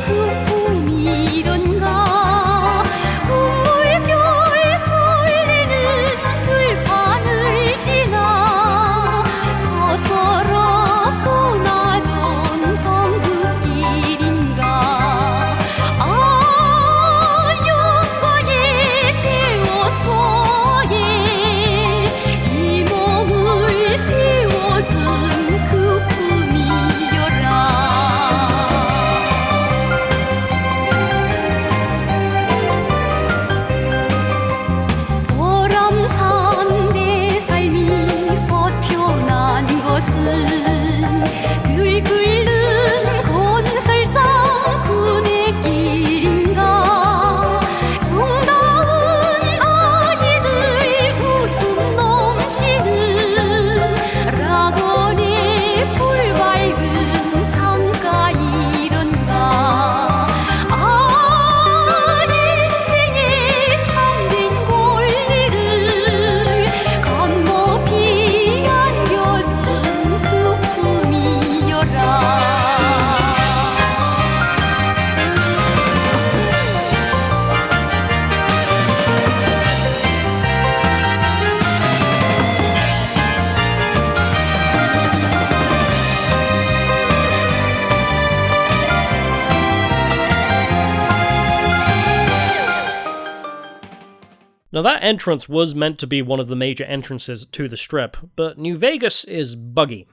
그 품이던가 국물결 설레는 들판을 지나 서서럽고 나던 방긋길인가 아 영광에 태웠어 이 몸을 세워준 그 품이여라 보람산 내 삶이 꽃펴난 것은 들 끓는 건설장 그네 길인가 정다운 아이들 웃음 넘치는 락원의 불밝은 창가 이런가 아 인생의 참된 권리를 감높이 안겨준 그 품이여라 Now that entrance was meant to be one of the major entrances to the Strip, but New Vegas is buggy.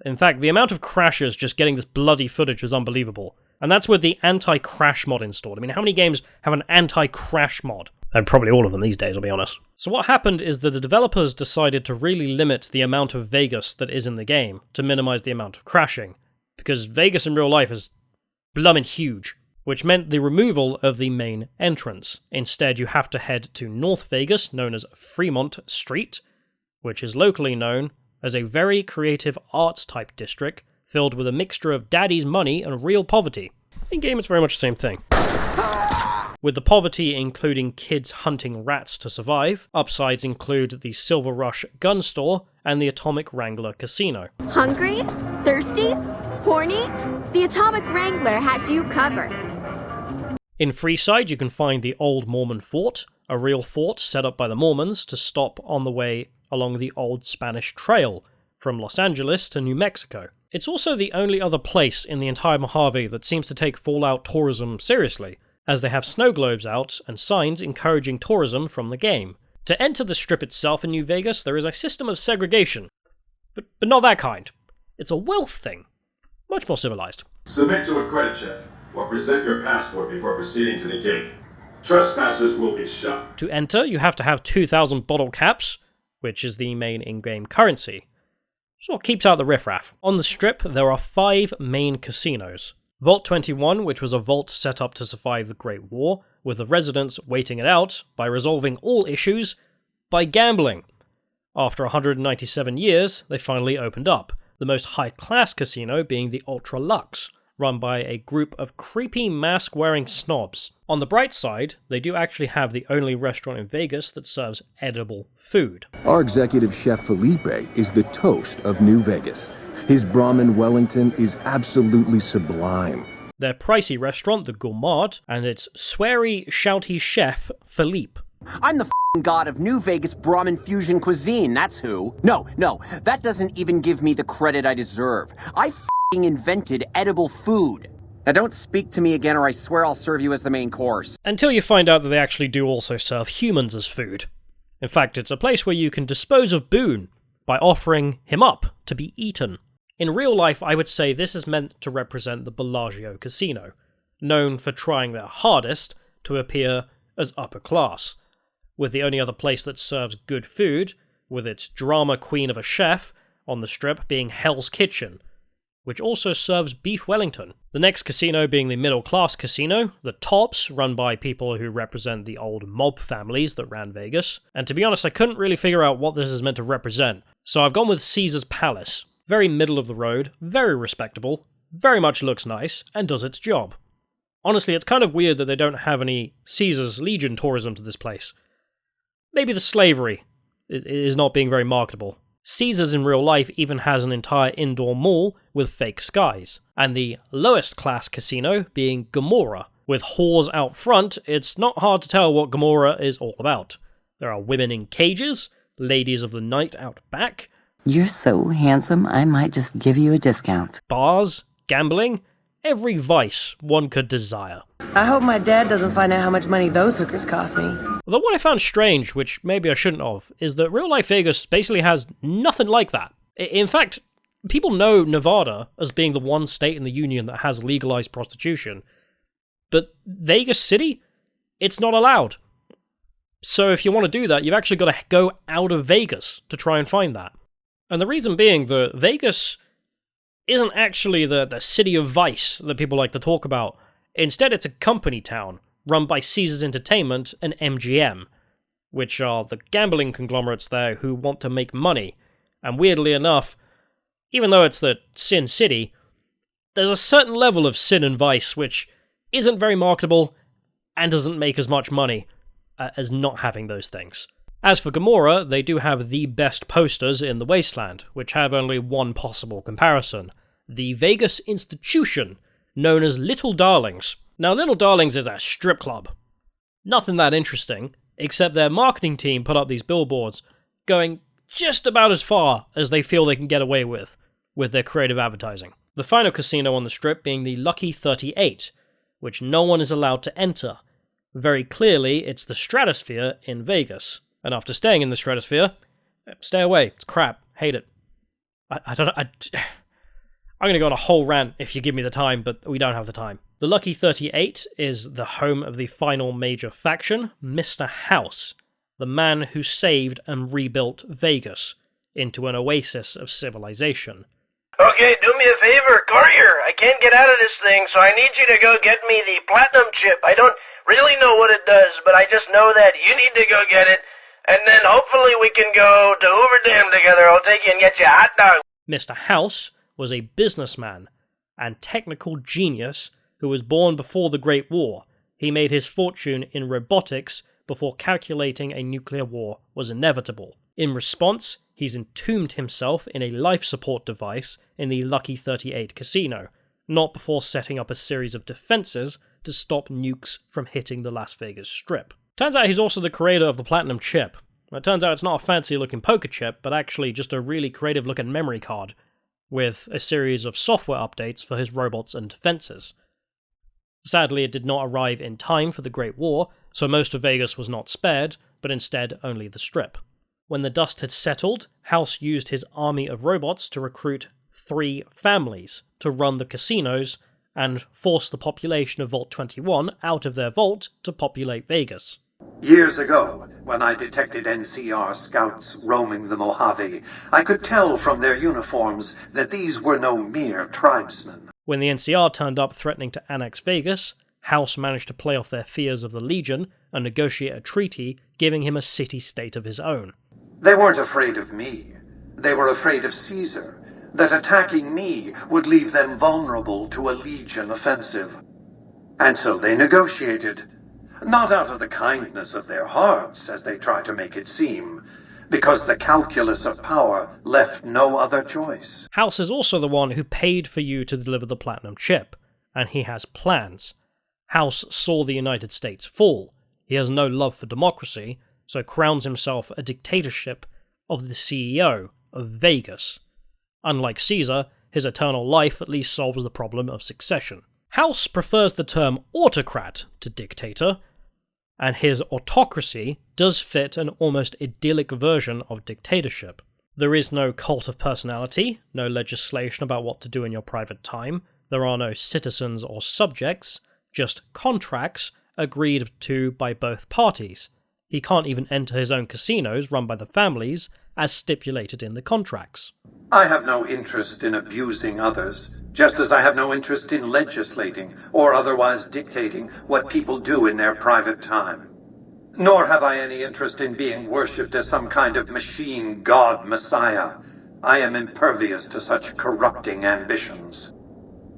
In fact, the amount of crashes just getting this bloody footage was unbelievable. And that's with the anti-crash mod installed. I mean, how many games have an anti-crash mod? And probably all of them these days, I'll be honest. So what happened is that the developers decided to really limit the amount of Vegas that is in the game to minimize the amount of crashing, because Vegas in real life is blummin' huge, which meant the removal of the main entrance. Instead, you have to head to North Vegas, known as Fremont Street, which is locally known as a very creative arts-type district filled with a mixture of daddy's money and real poverty. In-game, it's very much the same thing. With the poverty including kids hunting rats to survive, upsides include the Silver Rush gun store and the Atomic Wrangler casino. Hungry? Thirsty? Horny? The Atomic Wrangler has you covered. In Freeside, you can find the Old Mormon Fort, a real fort set up by the Mormons to stop on the way along the Old Spanish Trail from Los Angeles to New Mexico. It's also the only other place in the entire Mojave that seems to take Fallout tourism seriously, as they have snow globes out and signs encouraging tourism from the game. To enter the strip itself in New Vegas, there is a system of segregation, but not that kind. It's a wealth thing. Much more civilized. Submit to a credit check, or present your passport before proceeding to the gate. Trespassers will be shot. To enter, you have to have 2,000 bottle caps, which is the main in-game currency. Sort of keeps out the riffraff. On the strip, there are 5 main casinos. Vault 21, which was a vault set up to survive the Great War, with the residents waiting it out by resolving all issues by gambling. After 197 years, they finally opened up, the most high-class casino being the Ultra Lux, run by a group of creepy mask-wearing snobs. On the bright side, they do actually have the only restaurant in Vegas that serves edible food. Our executive chef Felipe is the toast of New Vegas. His Brahmin Wellington is absolutely sublime. Their pricey restaurant, the Gourmand, and its sweary, shouty chef, Philippe. I'm the f***ing god of New Vegas Brahmin fusion cuisine, that's who. No, that doesn't even give me the credit I deserve. I f***ing invented edible food. Now don't speak to me again or I swear I'll serve you as the main course. Until you find out that they actually do also serve humans as food. In fact, it's a place where you can dispose of Boone by offering him up to be eaten. In real life, I would say this is meant to represent the Bellagio Casino, known for trying their hardest to appear as upper class, with the only other place that serves good food, with its drama queen of a chef on the strip being Hell's Kitchen, which also serves beef Wellington. The next casino being the middle-class casino, the Tops, run by people who represent the old mob families that ran Vegas, and to be honest, I couldn't really figure out what this is meant to represent, so I've gone with Caesar's Palace. Very middle of the road, very respectable, very much looks nice, and does its job. Honestly, it's kind of weird that they don't have any Caesar's Legion tourism to this place. Maybe the slavery is not being very marketable. Caesar's in real life even has an entire indoor mall with fake skies, and the lowest class casino being Gomorrah. With whores out front, it's not hard to tell what Gomorrah is all about. There are women in cages, ladies of the night out back. You're so handsome, I might just give you a discount. Bars, gambling, every vice one could desire. I hope my dad doesn't find out how much money those hookers cost me. Although what I found strange, which maybe I shouldn't have, is that real-life Vegas basically has nothing like that. In fact, people know Nevada as being the one state in the union that has legalized prostitution, but Vegas City, it's not allowed. So if you want to do that, you've actually got to go out of Vegas to try and find that. And the reason being that Vegas isn't actually the city of vice that people like to talk about. Instead, it's a company town run by Caesars Entertainment and MGM, which are the gambling conglomerates there who want to make money. And weirdly enough, even though it's the Sin City, there's a certain level of sin and vice which isn't very marketable and doesn't make as much money as not having those things. As for Gomorrah, they do have the best posters in the Wasteland, which have only one possible comparison. The Vegas institution, known as Little Darlings. Now, Little Darlings is a strip club. Nothing that interesting, except their marketing team put up these billboards, going just about as far as they feel they can get away with their creative advertising. The final casino on the strip being the Lucky 38, which no one is allowed to enter. Very clearly, it's the Stratosphere in Vegas. And after staying in the Stratosphere, stay away. It's crap. Hate it. I'm going to go on a whole rant if you give me the time, but we don't have the time. The Lucky 38 is the home of the final major faction, Mr. House, the man who saved and rebuilt Vegas into an oasis of civilization. Okay, do me a favor, courier. I can't get out of this thing, so I need you to go get me the platinum chip. I don't really know what it does, but I just know that you need to go get it. And then hopefully we can go to Hoover Dam together. I'll take you and get you a hot dog. Mr. House was a businessman and technical genius who was born before the Great War He made his fortune in robotics before calculating a nuclear war was inevitable. In response, he's entombed himself in a life support device in the Lucky 38 casino, not before setting up a series of defenses to stop nukes from hitting the Las Vegas Strip. Turns out he's also the creator of the Platinum Chip. It turns out it's not a fancy-looking poker chip, but actually just a really creative-looking memory card, with a series of software updates for his robots and defenses. Sadly, it did not arrive in time for the Great War, so most of Vegas was not spared, but instead only the Strip. When the dust had settled, House used his army of robots to recruit 3 families to run the casinos and force the population of Vault 21 out of their vault to populate Vegas. Years ago, when I detected NCR scouts roaming the Mojave, I could tell from their uniforms that these were no mere tribesmen. When the NCR turned up threatening to annex Vegas, House managed to play off their fears of the Legion and negotiate a treaty giving him a city-state of his own. They weren't afraid of me. They were afraid of Caesar, that attacking me would leave them vulnerable to a Legion offensive. And so they negotiated. Not out of the kindness of their hearts, as they try to make it seem, because the calculus of power left no other choice. House is also the one who paid for you to deliver the Platinum Chip, and he has plans. House saw the United States fall. He has no love for democracy, so crowns himself a dictatorship of the CEO of Vegas. Unlike Caesar, his eternal life at least solves the problem of succession. House prefers the term autocrat to dictator, and his autocracy does fit an almost idyllic version of dictatorship. There is no cult of personality, no legislation about what to do in your private time, there are no citizens or subjects, just contracts agreed to by both parties. He can't even enter his own casinos run by the families, as stipulated in the contracts. I have no interest in abusing others, just as I have no interest in legislating or otherwise dictating what people do in their private time. Nor have I any interest in being worshipped as some kind of machine god messiah. I am impervious to such corrupting ambitions.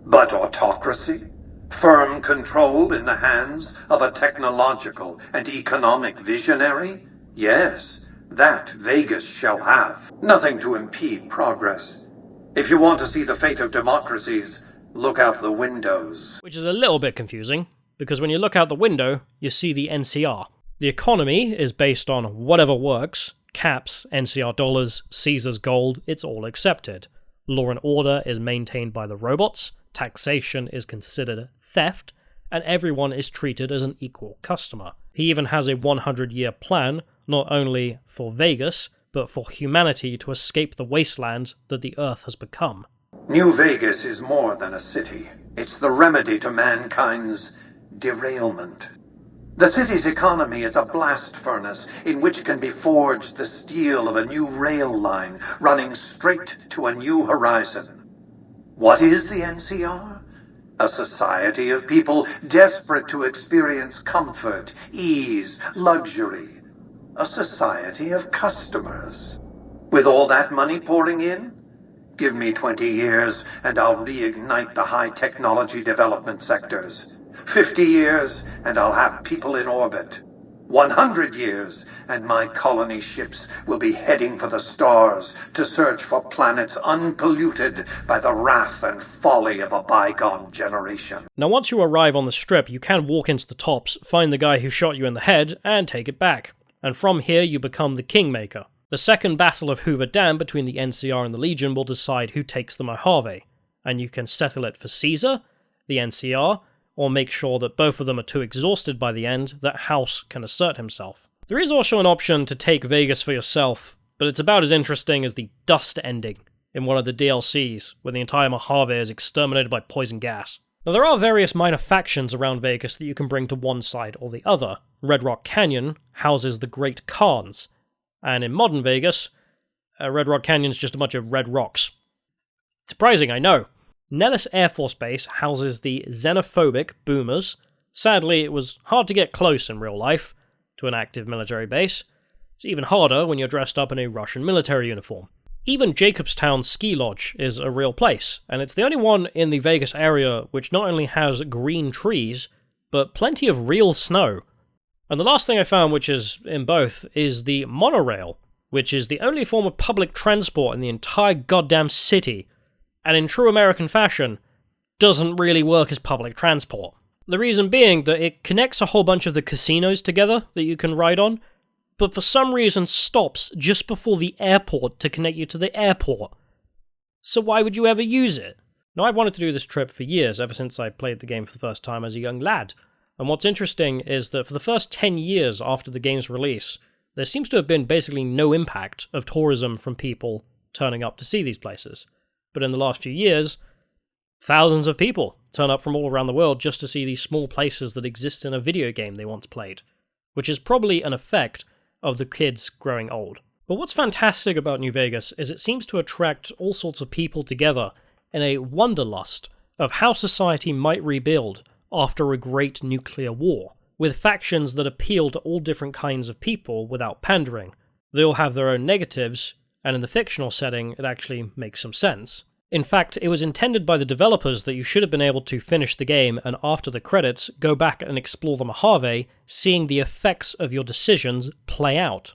But autocracy? Firm control in the hands of a technological and economic visionary? Yes. That Vegas shall have. Nothing to impede progress. If you want to see the fate of democracies, look out the windows. Which is a little bit confusing, because when you look out the window, you see the NCR. The economy is based on whatever works, caps, NCR dollars, Caesar's gold, it's all accepted. Law and order is maintained by the robots, taxation is considered theft, and everyone is treated as an equal customer. He even has a 100-year plan, not only for Vegas, but for humanity to escape the wastelands that the Earth has become. New Vegas is more than a city. It's the remedy to mankind's derailment. The city's economy is a blast furnace in which can be forged the steel of a new rail line running straight to a new horizon. What is the NCR? A society of people desperate to experience comfort, ease, luxury. A society of customers. With all that money pouring in? Give me 20 years and I'll reignite the high technology development sectors. 50 years and I'll have people in orbit. 100 years and my colony ships will be heading for the stars to search for planets unpolluted by the wrath and folly of a bygone generation. Now once you arrive on the Strip, you can walk into the tops, find the guy who shot you in the head, and take it back. And from here you become the Kingmaker. The second battle of Hoover Dam between the NCR and the Legion will decide who takes the Mojave, and you can settle it for Caesar, the NCR, or make sure that both of them are too exhausted by the end that House can assert himself. There is also an option to take Vegas for yourself, but it's about as interesting as the Dust ending in one of the DLCs, where the entire Mojave is exterminated by poison gas. Now there are various minor factions around Vegas that you can bring to one side or the other. Red Rock Canyon houses the Great Khans, and in modern Vegas, Red Rock Canyon is just a bunch of red rocks. Surprising, I know. Nellis Air Force Base houses the xenophobic Boomers. Sadly, it was hard to get close in real life to an active military base. It's even harder when you're dressed up in a Russian military uniform. Even Jacobstown Ski Lodge is a real place, and it's the only one in the Vegas area which not only has green trees, but plenty of real snow. And the last thing I found, which is in both, is the monorail, which is the only form of public transport in the entire goddamn city, and in true American fashion, doesn't really work as public transport. The reason being that it connects a whole bunch of the casinos together that you can ride on, but for some reason stops just before the airport to connect you to the airport. So why would you ever use it? Now, I've wanted to do this trip for years, ever since I played the game for the first time as a young lad. And what's interesting is that for the first 10 years after the game's release, there seems to have been basically no impact of tourism from people turning up to see these places. But in the last few years, thousands of people turn up from all around the world just to see these small places that exist in a video game they once played, which is probably an effect of the kids growing old. But what's fantastic about New Vegas is it seems to attract all sorts of people together in a wanderlust of how society might rebuild after a great nuclear war, with factions that appeal to all different kinds of people without pandering. They all have their own negatives, and in the fictional setting, it actually makes some sense. In fact, it was intended by the developers that you should have been able to finish the game and after the credits, go back and explore the Mojave, seeing the effects of your decisions play out.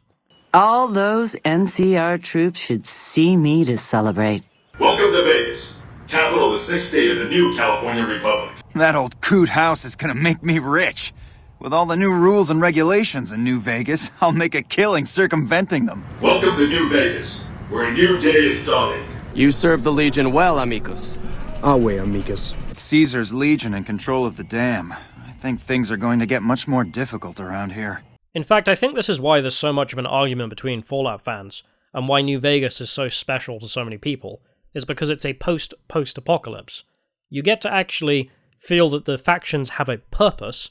All those NCR troops should see me to celebrate. Welcome to Vegas, capital of the sixth state of the new California Republic. That old coot house is gonna make me rich. With all the new rules and regulations in New Vegas, I'll make a killing circumventing them. Welcome to New Vegas, where a new day is dawning. You serve the Legion well, amigos. Awe, amigos. With Caesar's Legion in control of the dam, I think things are going to get much more difficult around here. In fact, I think this is why there's so much of an argument between Fallout fans, and why New Vegas is so special to so many people, is because it's a post-apocalypse. You get to actually feel that the factions have a purpose,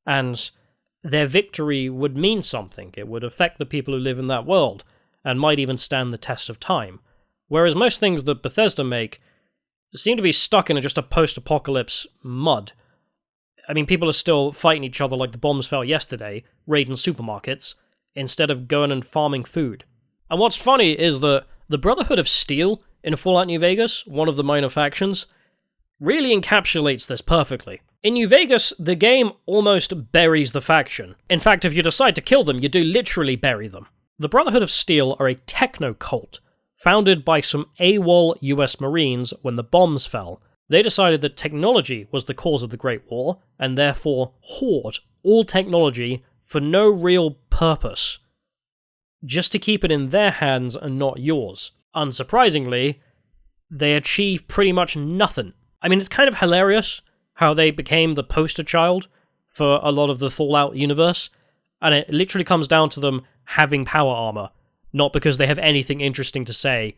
and their victory would mean something. It would affect the people who live in that world, and might even stand the test of time. Whereas most things that Bethesda make seem to be stuck in just a post-apocalypse mud. I mean, people are still fighting each other like the bombs fell yesterday, raiding supermarkets, instead of going and farming food. And what's funny is that the Brotherhood of Steel in Fallout New Vegas, one of the minor factions, really encapsulates this perfectly. In New Vegas, the game almost buries the faction. In fact, if you decide to kill them, you do literally bury them. The Brotherhood of Steel are a techno-cult, founded by some AWOL US Marines when the bombs fell. They decided that technology was the cause of the Great War, and therefore hoard all technology for no real purpose, just to keep it in their hands and not yours. Unsurprisingly, they achieve pretty much nothing. I mean, it's kind of hilarious how they became the poster child for a lot of the Fallout universe, and it literally comes down to them having power armor, not because they have anything interesting to say,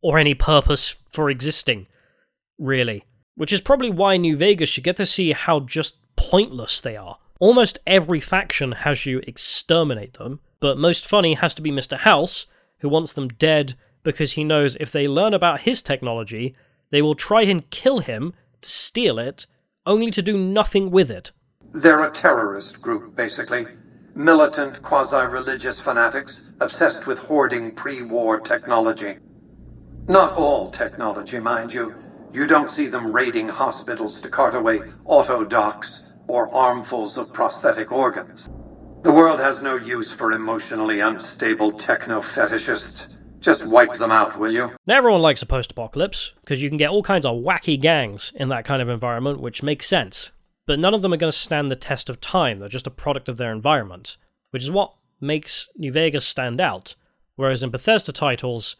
or any purpose for existing, really. Which is probably why New Vegas, you get to see how just pointless they are. Almost every faction has you exterminate them, but most funny has to be Mr. House, who wants them dead because he knows if they learn about his technology, they will try and kill him to steal it, only to do nothing with it. They're a terrorist group, basically. Militant, quasi-religious fanatics, obsessed with hoarding pre-war technology. Not all technology, mind you. You don't see them raiding hospitals to cart away auto docks or armfuls of prosthetic organs. The world has no use for emotionally unstable techno-fetishists. Just wipe them out, will you? Now, everyone likes a post-apocalypse, because you can get all kinds of wacky gangs in that kind of environment, which makes sense. But none of them are going to stand the test of time. They're just a product of their environment, which is what makes New Vegas stand out. Whereas in Bethesda titles,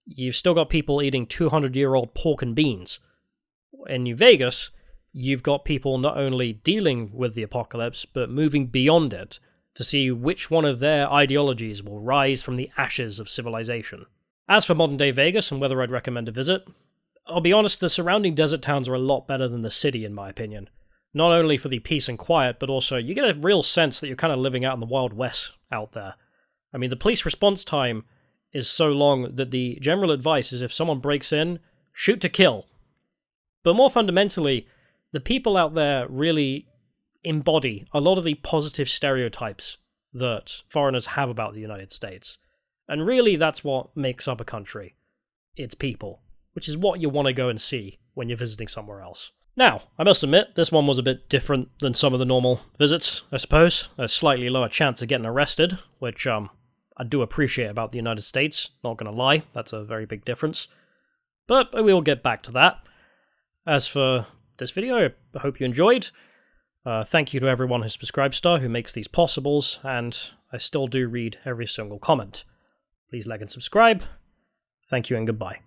you've still got people eating 200-year-old pork and beans. In New Vegas, you've got people not only dealing with the apocalypse, but moving beyond it to see which one of their ideologies will rise from the ashes of civilization. As for modern-day Vegas and whether I'd recommend a visit, I'll be honest, the surrounding desert towns are a lot better than the city, in my opinion. Not only for the peace and quiet, but also you get a real sense that you're kind of living out in the Wild West out there. I mean, the police response time is so long that the general advice is if someone breaks in, shoot to kill. But more fundamentally, the people out there really embody a lot of the positive stereotypes that foreigners have about the United States. And really, that's what makes up a country. It's people, which is what you want to go and see when you're visiting somewhere else. Now, I must admit, this one was a bit different than some of the normal visits, I suppose. A slightly lower chance of getting arrested, which I do appreciate about the United States, not gonna lie, that's a very big difference. But we will get back to that. As for this video, I hope you enjoyed. Thank you to everyone who's subscribestar who makes these possibles, and I still do read every single comment. Please like and subscribe. Thank you and goodbye.